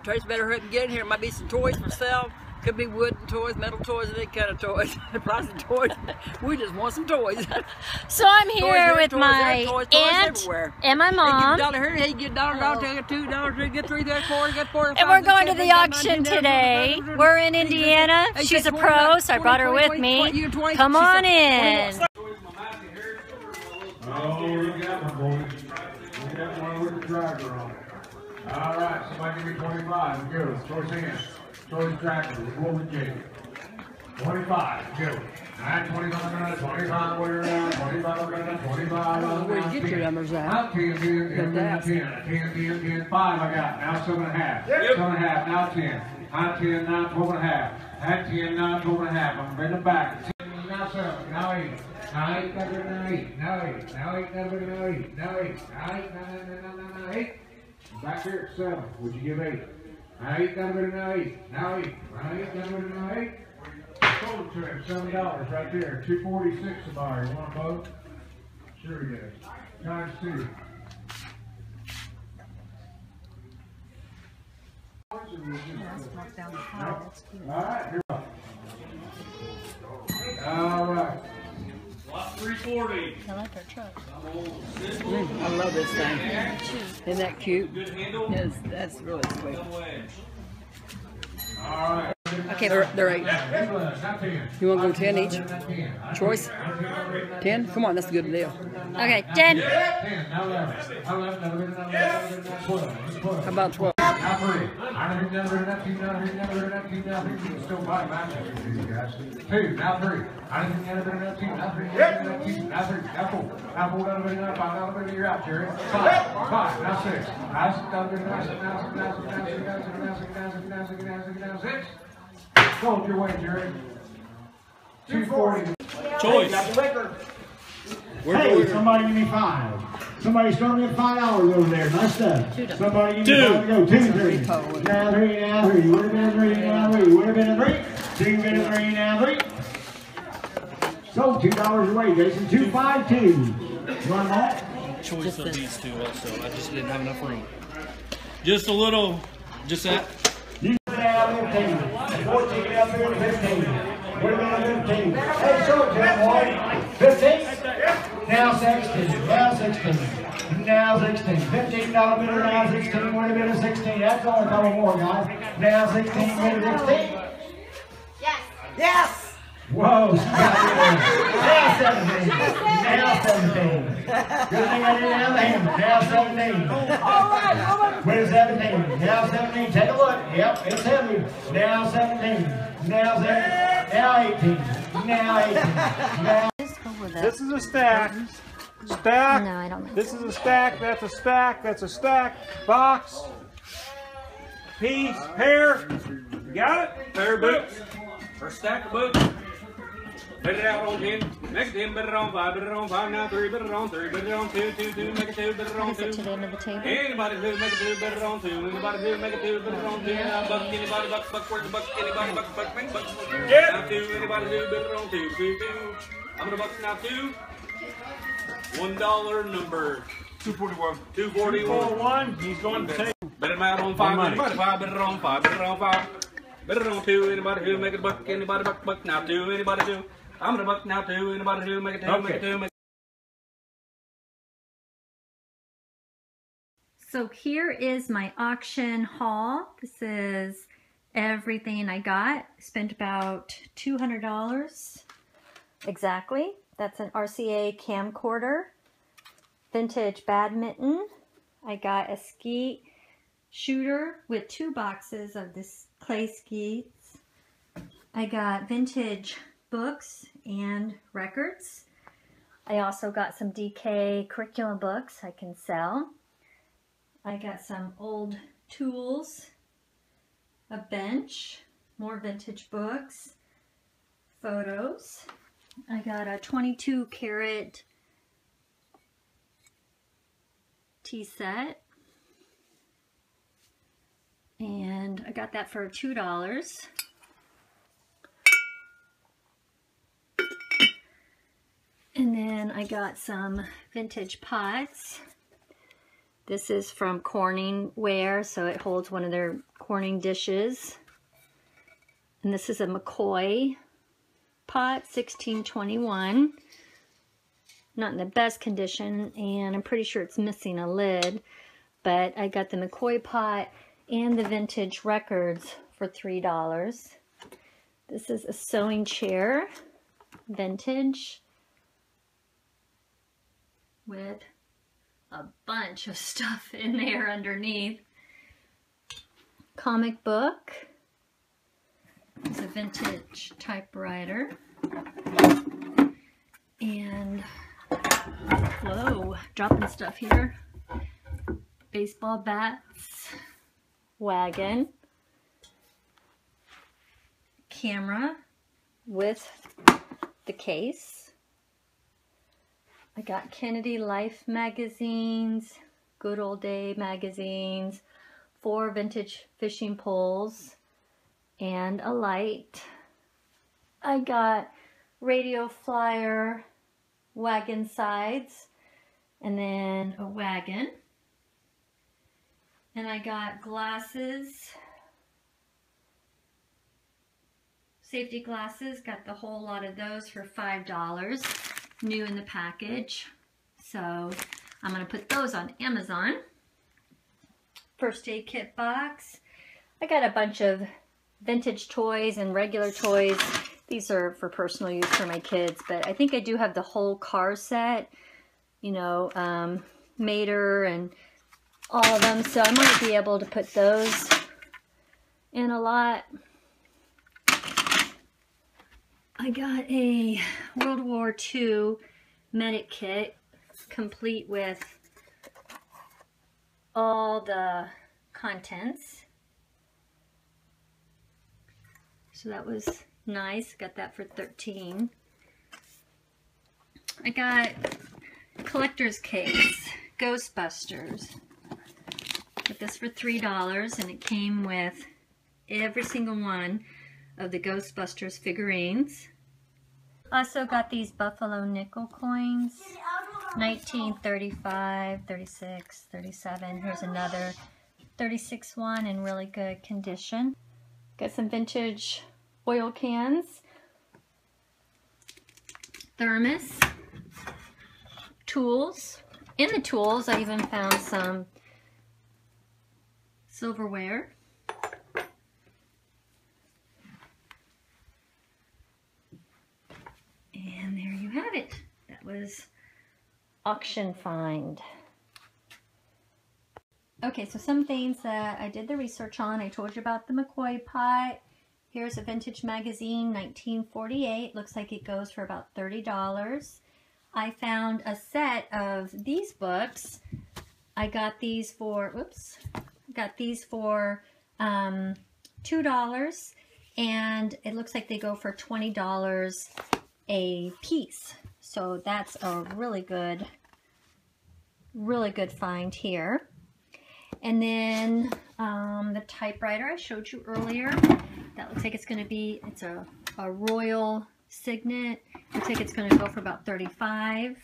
Trace better hurry up and get in here. Might be some toys for sale. Could be wooden toys, metal toys, any kind of toys. The price of toys. We just want some toys. So I'm here with my aunt and my mom. He get $1, take $2, get $3, get $4, get $4. And we're going to the auction today. We're in Indiana. She's a pro, so I brought her with me. Come on in. Oh, we got one, boys. We got one with the driver on it. All right, somebody give me 25. Go. Choice hands. Choice tractor. Roll the J. 25. Go. 25, 25, way around. 25, 25. Where you get your numbers at? 10, 5. I got. Now 7.5. 7.5. Now 10. High 10. Now 12.5. High 10. Now 12.5. I'm bending back. 10. Now 7. Now 8. Now 8. Now 8. Now 8. Now 8. Now 8. Now 8. Now 8. Now 8. Back here at 7. Would you give 8? Now 8. Now 8. Now 8. Now 8. Now 8. Now 8. Sold to him. $7 right there. $2.46 a buyer. You want both? Sure he does. Times 2. Alright, here we go. Alright. Lot 340. I like our truck. I love this thing. Isn't that cute? Yes, that's really sweet. Alright. Okay, they're 8. You want to go 10 each? Choice? 10? Come on, that's a good deal. Okay, 10. How about 12? Hold your way, Jerry. 240. Choice. Hey, somebody give me 5. Somebody start me at $5 over there. Nice stuff. Somebody give me 5 to go. 2, 3. Now 3, now 3. Would have been a 3, now 3. Would have been a 3. 2, been a 3, now 3. Sold $2 away, Jason. 252. You want that? Choice of these two also. I just didn't have enough room. Just a little, just that. You put out 15. 14 up here to 15. Would have been a 15. Hey, show it to him, boy. 15. Now 16. Now 16. Now 16. $15 bidder. Now 16. Would have been a 16. That's only a couple more, guys. Now 16. Bidder 16. Yes. Yes! Whoa, she got it. Now 17. Now 17. Good thing I didn't have the hammer. Now 17. All right. Where's 17? Now 17. Take a look. Yep, it's heavy. Now 17. Now 17. Now 18. Now 18. Now. This is a stack. Stack. No, I don't think This is a stack. That's a stack. That's a stack. Box. Piece. Pair. You got it? Pair of boots. Or stack of boots. Bid it out on 10. Make it 10. Bid it on 5. Bid it on 5. Now 3. Bid it on 3. Bid it on 2. 2. 2. Make it 2. Bid it on 2. to the end of the table. Anybody who make it 2. Bid it on 2. Anybody who make it 2. Bid it on 2. Now buck. Anybody buck. Buck. Where's the buck? Anybody buck. Buck. Make buck. Now 2. Anybody who bid it on 2. 2. 2. I'm gonna buck now 2. $1 number. 241. 241. 241. He's going to take. Bid it out on 5. Anybody 5. Bid it on 5. Bid it on 5. Bid it on 2. Anybody who make it buck. Anybody buck. Buck now 2. Anybody 2. I'm gonna buck now 2. Anybody who make it 2. Okay. Make it 2. Make So here is my auction haul. This is everything I got. Spent about $200 exactly. That's an RCA camcorder, vintage badminton. I got a skeet shooter with 2 boxes of this clay skeets. I got vintage books and records. I also got some DK curriculum books I can sell. I got some old tools, a bench, more vintage books, photos. I got a 22 karat tea set. And I got that for $2. And then I got some vintage pots. This is from Corning Ware, so it holds one of their popcorning dishes. And this is a McCoy pot, 1621. Not in the best condition, and I'm pretty sure it's missing a lid. But I got the McCoy pot and the vintage records for $3. This is a sewing chair, vintage, with a bunch of stuff in there underneath. Comic book. It's a vintage typewriter. And, whoa, dropping stuff here. Baseball bats. Wagon. Camera with the case. I got Kennedy Life magazines, Good Old Day magazines, 4 vintage fishing poles, and a light. I got radio flyer, wagon sides, and then a wagon. And I got glasses, safety glasses, got the whole lot of those for $5, new in the package. So I'm gonna put those on Amazon. First aid kit box. I got a bunch of vintage toys and regular toys. These are for personal use for my kids, but I think I do have the whole car set, you know, Mater and all of them, so I might be able to put those in a lot. I got a World War II medic kit, complete with all the contents. So that was nice. Got that for $13. I got collector's case, Ghostbusters. Got this for $3, and it came with every single one of the Ghostbusters figurines. Also got these Buffalo nickel coins, 1935, 36, 37. Here's another 36 one in really good condition. Got some vintage oil cans, thermos, tools. In the tools, I even found some silverware. And there you have it. That was auction find. Okay, so some things that I did the research on. I told you about the McCoy pot. Here's a vintage magazine, 1948. Looks like it goes for about $30. I found a set of these books. I got these for, oops, got these for $2, and it looks like they go for $20 a piece. So that's a really good find here. And then the typewriter I showed you earlier, that looks like it's going to be, it's a Royal Signet. Looks like it's going to go for about $35.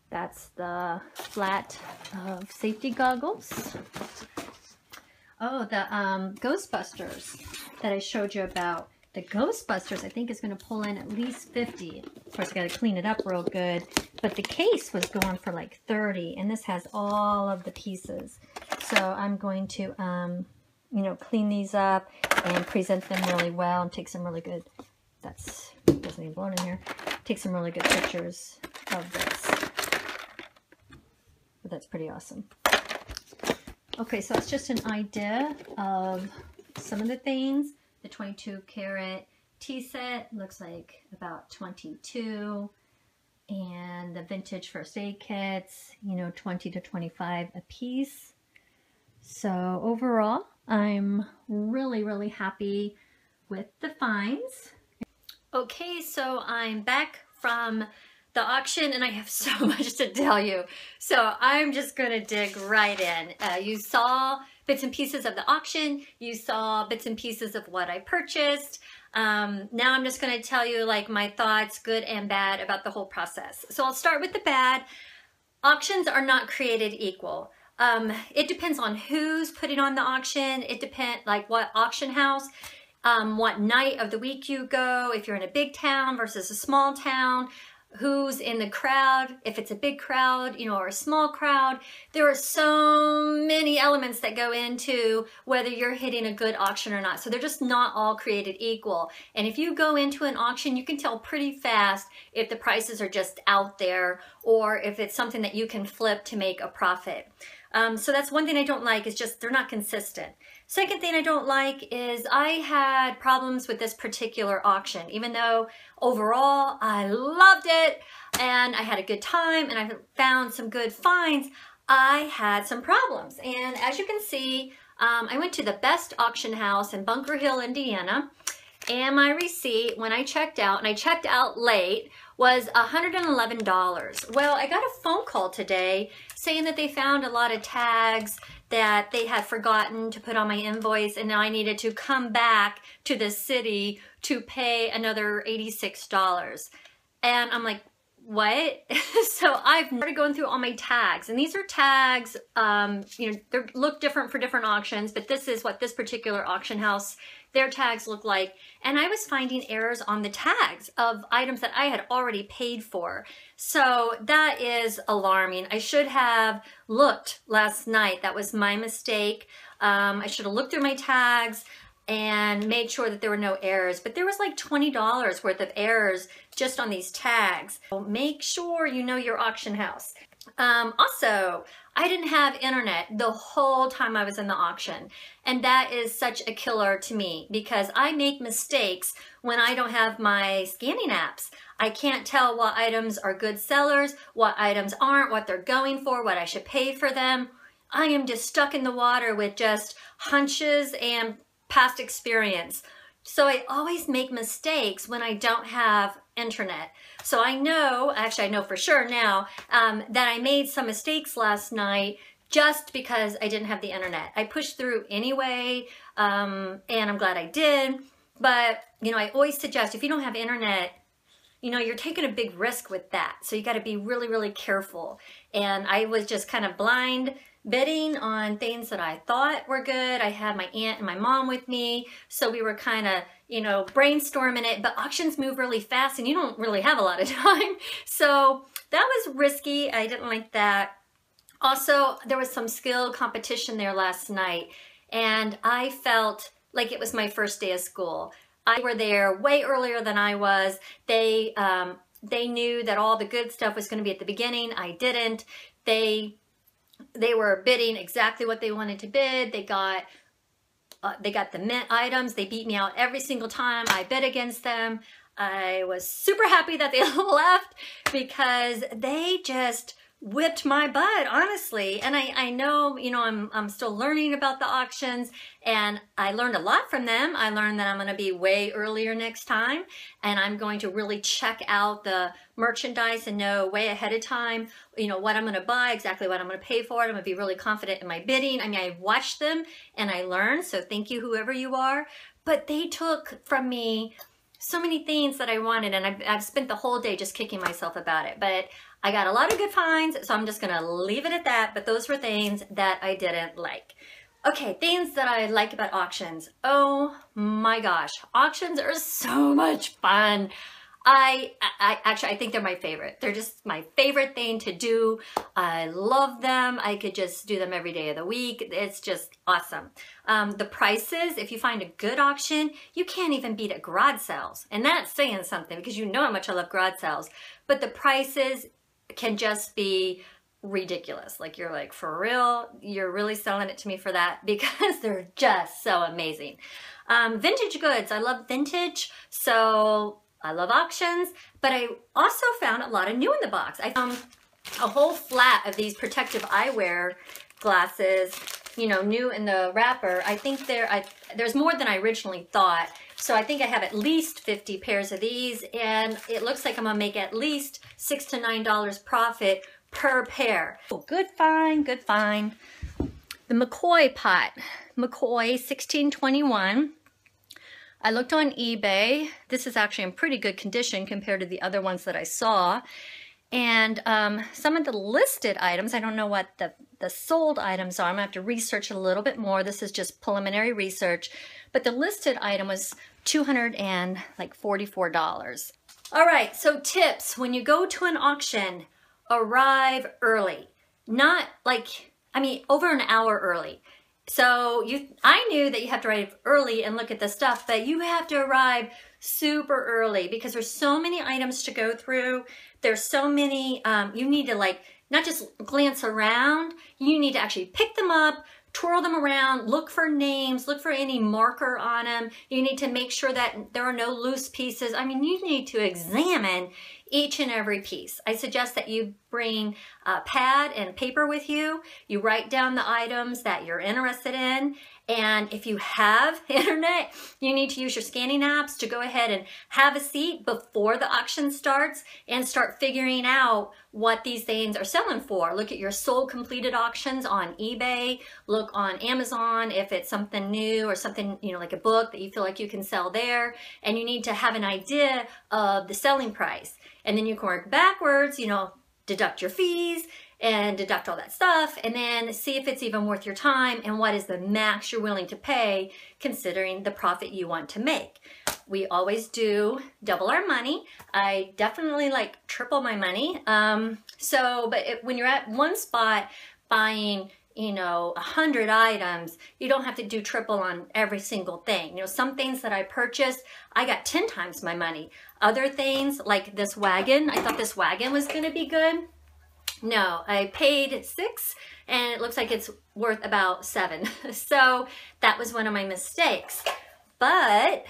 That's the flat safety goggles. Oh, the Ghostbusters that I showed you about. The Ghostbusters, I think, is going to pull in at least $50. Of course, I got to clean it up real good. But the case was going for like $30, and this has all of the pieces. So I'm going to, you know, clean these up and present them really well and take some really good, that's, doesn't even blow in here, take some really good pictures of this. But that's pretty awesome. Okay, so that's just an idea of some of the things. The 22 karat tea set looks like about $22, and the vintage first aid kits, you know, $20 to $25 a piece. So overall, I'm really happy with the finds. Okay, so I'm back from the auction, and I have so much to tell you. So I'm just gonna dig right in. You saw bits and pieces of the auction. You saw bits and pieces of what I purchased. Now I'm just gonna tell you like my thoughts, good and bad, about the whole process. So I'll start with the bad. Auctions are not created equal. It depends on who's putting on the auction. It depends, like what auction house, what night of the week you go, if you're in a big town versus a small town, who's in the crowd, if it's a big crowd, you know, or a small crowd. There are so many elements that go into whether you're hitting a good auction or not. So they're just not all created equal. And if you go into an auction, you can tell pretty fast if the prices are just out there or if it's something that you can flip to make a profit. So that's one thing I don't like, is just they're not consistent. Second thing I don't like is I had problems with this particular auction. Even though overall I loved it and I had a good time and I found some good finds, I had some problems. And as you can see, I went to the best auction house in Bunker Hill, Indiana, and my receipt when I checked out, and I checked out late, was $111. Well, I got a phone call today saying that they found a lot of tags that they had forgotten to put on my invoice, and now I needed to come back to the city to pay another $86. And I'm like, what? So I've started going through all my tags, and these are tags, you know, they look different for different auctions, but this is what this particular auction house, their tags look like. And I was finding errors on the tags of items that I had already paid for. So that is alarming. I should have looked last night. That was my mistake. I should have looked through my tags and made sure that there were no errors. But there was like $20 worth of errors just on these tags. So make sure you know your auction house. Also, I didn't have internet the whole time I was in the auction. And that is such a killer to me because I make mistakes when I don't have my scanning apps. I can't tell what items are good sellers, what items aren't, what they're going for, what I should pay for them. I am just stuck in the water with just hunches and past experience. So I always make mistakes when I don't have internet. So I know, actually I know for sure now, that I made some mistakes last night just because I didn't have the internet. I pushed through anyway, and I'm glad I did. But, you know, I always suggest if you don't have internet, you know, you're taking a big risk with that. So you got to be really, really careful. And I was just kind of blind bidding on things that I thought were good. I had my aunt and my mom with me, so we were kind of, you know, brainstorming it, but auctions move really fast and you don't really have a lot of time. So that was risky. I didn't like that. Also, there was some skill competition there last night, and I felt like it was my first day of school. I were there way earlier than I was. They knew that all the good stuff was going to be at the beginning. I didn't. They were bidding exactly what they wanted to bid. They got the mint items. They beat me out every single time I bid against them. I was super happy that they left because they just whipped my butt, honestly. And I know, you know, I'm still learning about the auctions, and I learned a lot from them. I learned that I'm going to be way earlier next time, and I'm going to really check out the merchandise and know way ahead of time, you know, what I'm going to buy, exactly what I'm going to pay for it. I'm going to be really confident in my bidding. I mean, I watched them and I learned, so thank you, whoever you are. But they took from me so many things that I wanted, and I've spent the whole day just kicking myself about it. But I got a lot of good finds, so I'm just going to leave it at that. But those were things that I didn't like. Okay, things that I like about auctions. Oh my gosh, auctions are so much fun. I think they're my favorite. They're just my favorite thing to do. I love them. I could just do them every day of the week. It's just awesome. The prices, if you find a good auction, you can't even beat at garage sales. And that's saying something because you know how much I love garage sales. But the prices can just be ridiculous. Like, you're like, for real? You're really selling it to me for that? Because they're just so amazing. Vintage goods. I love vintage. So I love auctions, but I also found a lot of new in the box. I found a whole flat of these protective eyewear glasses, you know, new in the wrapper. I think there's more than I originally thought. So I think I have at least 50 pairs of these, and it looks like I'm gonna make at least $6 to $9 profit per pair. Oh, good find, good find. The McCoy pot, McCoy 1621. I looked on eBay. This is actually in pretty good condition compared to the other ones that I saw. And some of the listed items, I don't know what the sold items are. I'm gonna have to research a little bit more. This is just preliminary research, but the listed item was $244. All right, so tips. When you go to an auction, arrive early. Not like, I mean, over an hour early. So I knew that you have to arrive early and look at the stuff, but you have to arrive super early because there's so many items to go through. There's so many, you need to like, not just glance around, you need to actually pick them up, twirl them around, look for names, look for any marker on them. You need to make sure that there are no loose pieces. I mean, you need to examine each and every piece. I suggest that you bring a pad and paper with you. You write down the items that you're interested in. And if you have internet, you need to use your scanning apps to go ahead and have a seat before the auction starts and start figuring out what these things are selling for. Look at your sold completed auctions on eBay. Look on Amazon if it's something new or something, you know, like a book that you feel like you can sell there. And you need to have an idea of the selling price. And then you can work backwards, you know, deduct your fees and deduct all that stuff, and then see if it's even worth your time and what is the max you're willing to pay considering the profit you want to make. We always do double our money. I definitely like triple my money. When you're at one spot buying, you know, 100 items, you don't have to do triple on every single thing. You know, some things that I purchased, I got 10 times my money. Other things like this wagon, I thought this wagon was gonna be good. No, I paid $6 and it looks like it's worth about $7. So that was one of my mistakes. But,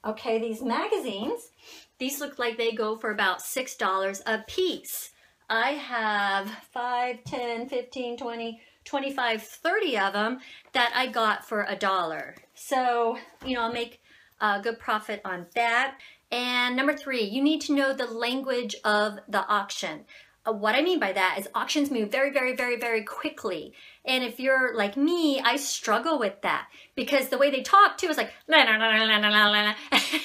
okay, these magazines, these look like they go for about $6 a piece. I have 5, 10, 15, 20, 25, 30 of them that I got for $1. So, you know, I'll make a good profit on that. And number 3, you need to know the language of the auction. What I mean by that is auctions move very, very, very, very quickly. And if you're like me, I struggle with that because the way they talk too is like, la, la, la, la, la, la, la.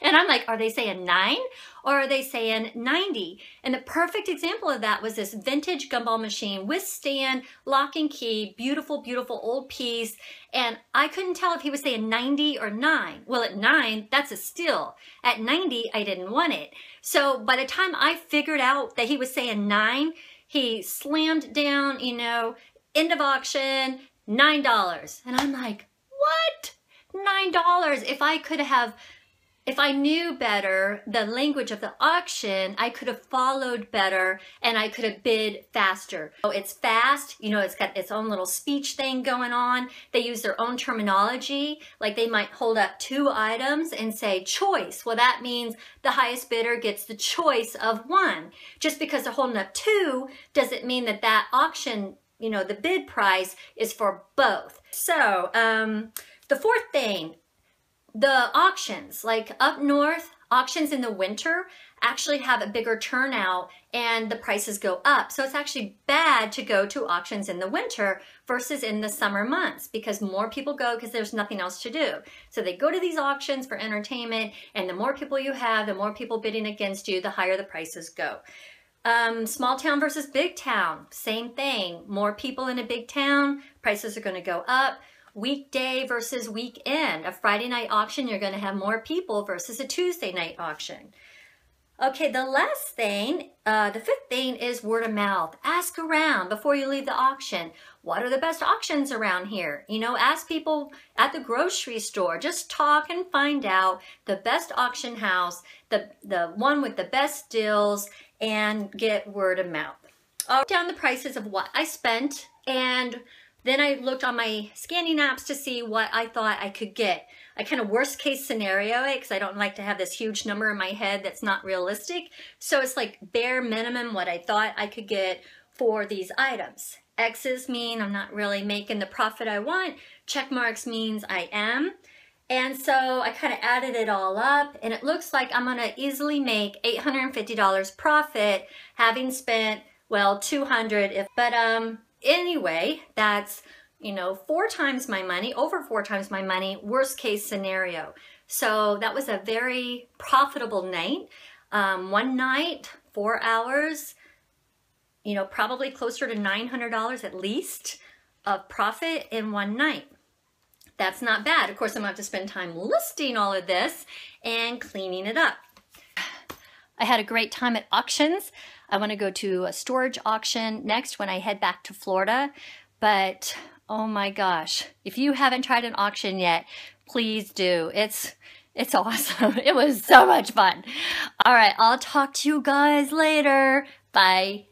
And I'm like, are they saying 9 or are they saying 90? And the perfect example of that was this vintage gumball machine with stand, lock and key, beautiful, beautiful old piece. And I couldn't tell if he was saying 90 or 9. Well, at 9, that's a steal. At 90, I didn't want it. So by the time I figured out that he was saying 9, he slammed down, you know, end of auction, $9. And I'm like, what? $9? If I knew better the language of the auction, I could have followed better and I could have bid faster. So it's fast, you know, it's got its own little speech thing going on. They use their own terminology. Like they might hold up 2 items and say choice. Well, that means the highest bidder gets the choice of 1. Just because they're holding up 2 doesn't mean that that auction, you know, the bid price is for both. So the 4th thing, the auctions, like up north, auctions in the winter actually have a bigger turnout and the prices go up. So it's actually bad to go to auctions in the winter versus in the summer months because more people go because there's nothing else to do. So they go to these auctions for entertainment, and the more people you have, the more people bidding against you, the higher the prices go. Small town versus big town, same thing. More people in a big town, prices are going to go up. Weekday versus weekend. A Friday night auction, you're going to have more people versus a Tuesday night auction. Okay, the last thing, the 5th thing is word of mouth. Ask around before you leave the auction. What are the best auctions around here? You know, ask people at the grocery store. Just talk and find out the best auction house, the one with the best deals, and get word of mouth. I'll write down the prices of what I spent, and then I looked on my scanning apps to see what I thought I could get. I kind of worst case scenario it because I don't like to have this huge number in my head that's not realistic. So it's like bare minimum what I thought I could get for these items. X's mean I'm not really making the profit I want. Check marks means I am. And so I kind of added it all up, and it looks like I'm going to easily make $850 profit having spent, well, $200. Anyway, that's, you know, 4 times my money, over 4 times my money, worst case scenario. So that was a very profitable night. One night, 4 hours, you know, probably closer to $900 at least of profit in one night. That's not bad. Of course, I'm gonna have to spend time listing all of this and cleaning it up. I had a great time at auctions. I want to go to a storage auction next when I head back to Florida. But oh my gosh, if you haven't tried an auction yet, please do. It's awesome. It was so much fun. All right, I'll talk to you guys later. Bye.